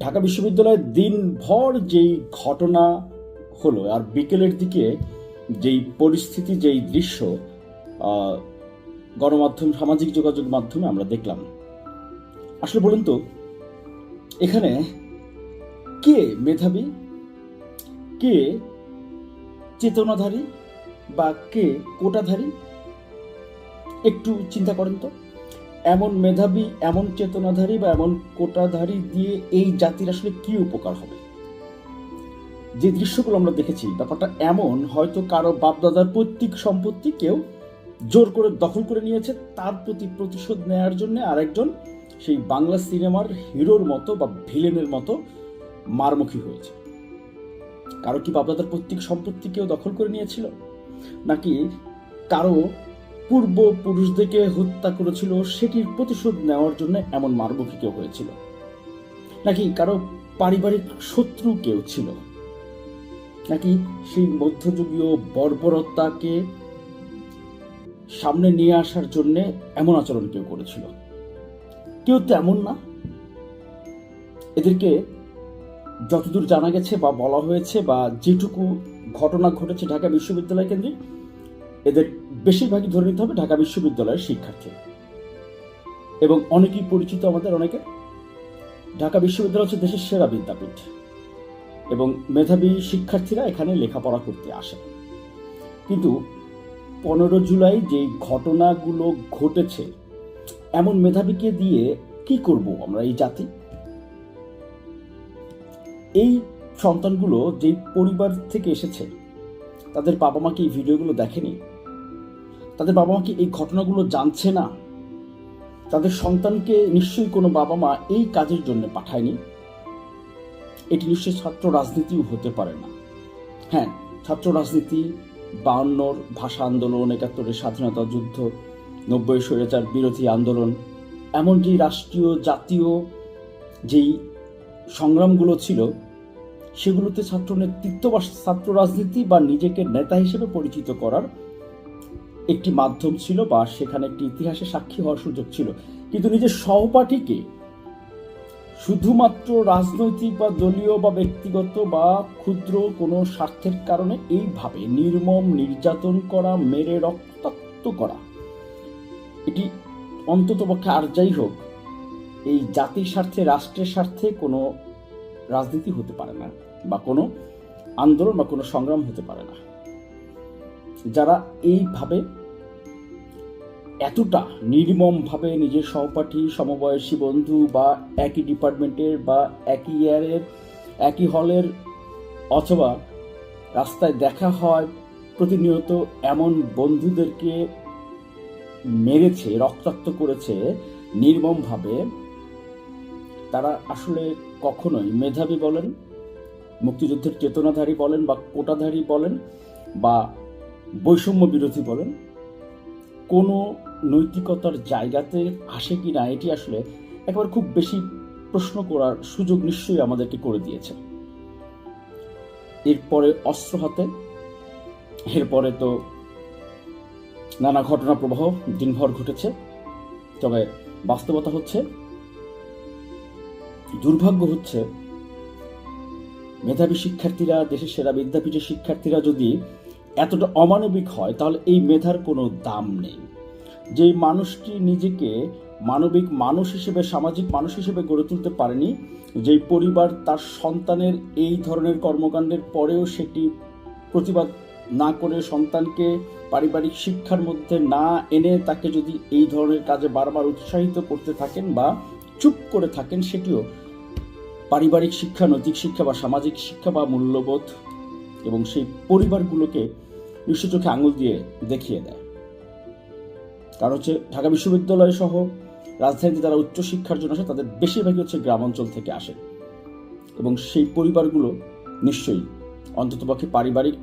ঢাকা বিশ্ববিদ্যালয়ে দিনভর যেই ঘটনা হলো আর বিকেলের দিকে যেই পরিস্থিতি, যেই দৃশ্য গণমাধ্যম, সামাজিক যোগাযোগ মাধ্যমে আমরা দেখলাম, আসলে বলুন তো এখানে কে মেধাবী, কে চেতনাধারী বা কে কোটাধারী? একটু চিন্তা করেন তো। এমন মেধাবী, এমন চেতনাধারী বা এমন কোটাধারী দিয়ে এই জাতির আসলে কি উপকার হবে? যে দৃশ্যগুলো আমরা দেখেছি, ব্যাপারটা এমন, হয়তো কারো বাপদাদার পৈতৃক সম্পত্তি কেউ জোর করে দখল করে নিয়েছে, তার প্রতি প্রতিশোধ নেয়ার জন্য আরেকজন সেই বাংলা সিনেমার হিরোর মতো বা ভিলেনের মতো মারমুখী হয়েছে। কারো কি বাপদাদার পৈতৃক সম্পত্তি কেউ দখল করে নিয়েছিল, নাকি কারো পূর্বপুরুষদেরকে হত্যা করেছিল সেটির প্রতিশোধ নেওয়ার জন্য এমন মারমুখী কেউ হয়েছিল, নাকি কারো পারিবারিক শত্রু কেউ ছিল, নাকি সেই মধ্যযুগীয় বর্বরতাকে সামনে নিয়ে আসার জন্য এমন আচরণ কেউ করেছিল? কেউ তো এমন না। এদেরকে যতদূর জানা গেছে বা বলা হয়েছে বা যেটুকু ঘটনা ঘটেছে ঢাকা বিশ্ববিদ্যালয় কেন্দ্রিক, এদের বেশিরভাগই ধরে নিতে হবে ঢাকা বিশ্ববিদ্যালয়ের শিক্ষার্থী, এবং অনেকেই পরিচিত আমাদের অনেকে। ঢাকা বিশ্ববিদ্যালয় হচ্ছে দেশের সেরা বিদ্যাপীঠ এবং মেধাবী শিক্ষার্থীরা এখানে লেখাপড়া করতে আসে। কিন্তু 15 জুলাই যে ঘটনাগুলো ঘটেছে, এমন মেধাবীকে দিয়ে কি করব আমরা এই জাতি? এই সন্তানগুলো যে পরিবার থেকে এসেছে, তাদের বাবা মা কি এই ভিডিওগুলো দেখেনি? তাদের বাবা মা কি এই ঘটনাগুলো জানছে না? তাদের সন্তানকে নিশ্চয়ই কোনো বাবা মা এই কাজের জন্য পাঠায়নি। এটি নিশ্চয়ই ছাত্র রাজনীতিও হতে পারে না। হ্যাঁ, ছাত্র রাজনীতি, 52 ভাষা আন্দোলন, 71 স্বাধীনতা যুদ্ধ, 90 স্বৈরাচার বিরোধী আন্দোলন, এমন যে রাষ্ট্রীয় জাতীয় যেই সংগ্রামগুলো ছিল, সেগুলোতে ছাত্র নেতৃত্ব বা ছাত্র রাজনীতি বা নিজেকে নেতা হিসেবে পরিচিত করার একটি মাধ্যম ছিল, বা সেখানে একটি ইতিহাসে সাক্ষী হওয়ার সুযোগ ছিল। কিন্তু নিজের সহপাঠীকে শুধুমাত্র রাজনৈতিক বা দলীয় বা ব্যক্তিগত বা ক্ষুদ্র কোনো স্বার্থের কারণে এইভাবে নির্মম নির্যাতন করা, মেরে রক্তাক্ত করা, এটি অন্ততপক্ষে আর যাই হোক এই জাতির স্বার্থে, রাষ্ট্রের স্বার্থে কোনো রাজনীতি হতে পারে না, বা কোনো আন্দোলন বা কোনো সংগ্রাম হতে পারে না। যারা এইভাবে এতটা নির্মমভাবে নিজের সহপাঠী, সমবয়সী বন্ধু বা একই ডিপার্টমেন্টের বা একই ইয়ারের, একই হলের, অথবা রাস্তায় দেখা হয় প্রতিনিয়ত, এমন বন্ধুদেরকে মেরেছে, রক্তাক্ত করেছে নির্মমভাবে, তারা আসলে কখনোই মেধাবী বলেন, মুক্তিযুদ্ধের চেতনাধারী বলেন বা কোটাধারী বলেন বা বৈষম্য বিরোধী বলেন, কোনো নৈতিকতার জায়গাতে আসে কি না, এটি আসলে একবার খুব বেশি প্রশ্ন করার সুযোগ নিশ্চয়ই আমাদেরকে করে দিয়েছে। এরপরে অস্ত্র হাতে, এরপরে তো নানা ঘটনা প্রবাহ দিনভর ঘটেছে। তবে বাস্তবতা হচ্ছে, দুর্ভাগ্য হচ্ছে, মেধাবী শিক্ষার্থীরা, দেশের সেরা বিদ্যাপীঠের শিক্ষার্থীরা যদি এতটা অমানবিক হয়, তাহলে এই মেধার কোনো দাম নেই। যে মানুষটি নিজেকে মানবিক মানুষ হিসেবে, সামাজিক মানুষ হিসেবে গড়ে তুলতে পারেনি, যেই পরিবার তার সন্তানের এই ধরনের কর্মকাণ্ডের পরেও সেটি প্রতিবাদ না করে, সন্তানকে পারিবারিক শিক্ষার মধ্যে না এনে তাকে যদি এই ধরনের কাজে বারবার উৎসাহিত করতে থাকেন বা চুপ করে থাকেন, সেটিও পারিবারিক শিক্ষা, নৈতিক শিক্ষা বা সামাজিক শিক্ষা বা মূল্যবোধ এবং সেই পরিবারগুলোকে নিশ্চয় চোখে আঙুল দিয়ে দেখিয়ে দেয়। কারণ হচ্ছে ঢাকা বিশ্ববিদ্যালয় সহ রাজধানীতে যারা উচ্চশিক্ষার জন্য আসে, তাদের বেশিরভাগই হচ্ছে গ্রামাঞ্চল থেকে আসে, এবং সেই পরিবারগুলো নিশ্চয়ই অন্ততপক্ষে পারিবারিক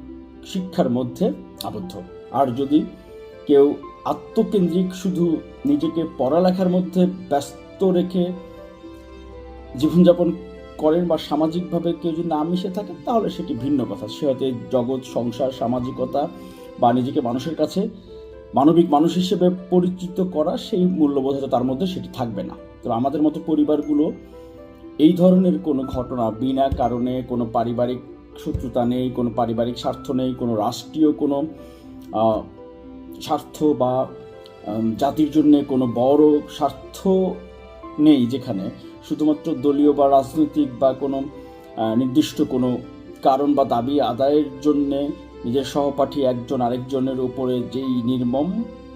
শিক্ষার মধ্যে আবদ্ধ। আর যদি কেউ আত্মকেন্দ্রিক শুধু নিজেকে পড়ালেখার মধ্যে ব্যস্ত রেখে জীবনযাপন করেন বা সামাজিকভাবে কেউ যদি না মিশে থাকে, তাহলে সেটি ভিন্ন কথা। সে হয়তো জগৎ, সংসার, সামাজিকতা বা নিজেকে মানুষের কাছে মানবিক মানুষ হিসেবে পরিচিত করা, সেই মূল্যবোধ হয়তো তার মধ্যে সেটি থাকবে না। তবে আমাদের মতো পরিবারগুলো এই ধরনের কোনো ঘটনা বিনা কারণে, কোনো পারিবারিক শত্রুতা নেই, কোনো পারিবারিক স্বার্থ নেই, কোনো রাষ্ট্রীয় কোনো স্বার্থ বা জাতির জন্য কোনো বড় স্বার্থ নেই, যেখানে শুধুমাত্র দলীয় বা রাজনৈতিক বা কোনো নির্দিষ্ট কোনো কারণ বা দাবি আদায়ের জন্যে নিজের সহপাঠী একজন আরেকজনের উপরে যেই নির্মম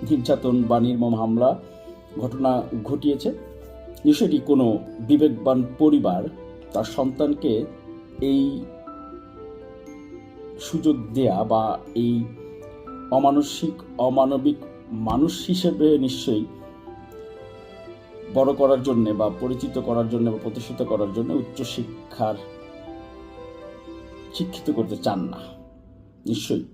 নির্যাতন বা নির্মম হামলা ঘটনা ঘটিয়েছে, নিশ্চয়ই কোনো বিবেকবান পরিবার তার সন্তানকে এই সুযোগ দেয়া বা এই অমানবিক মানুষ হিসেবে নিশ্চয়ই বড় করার জন্য বা পরিচিত করার জন্য বা প্রতিষ্ঠিত করার জন্য উচ্চশিক্ষিত করতে চান না, নিশ্চয়ই।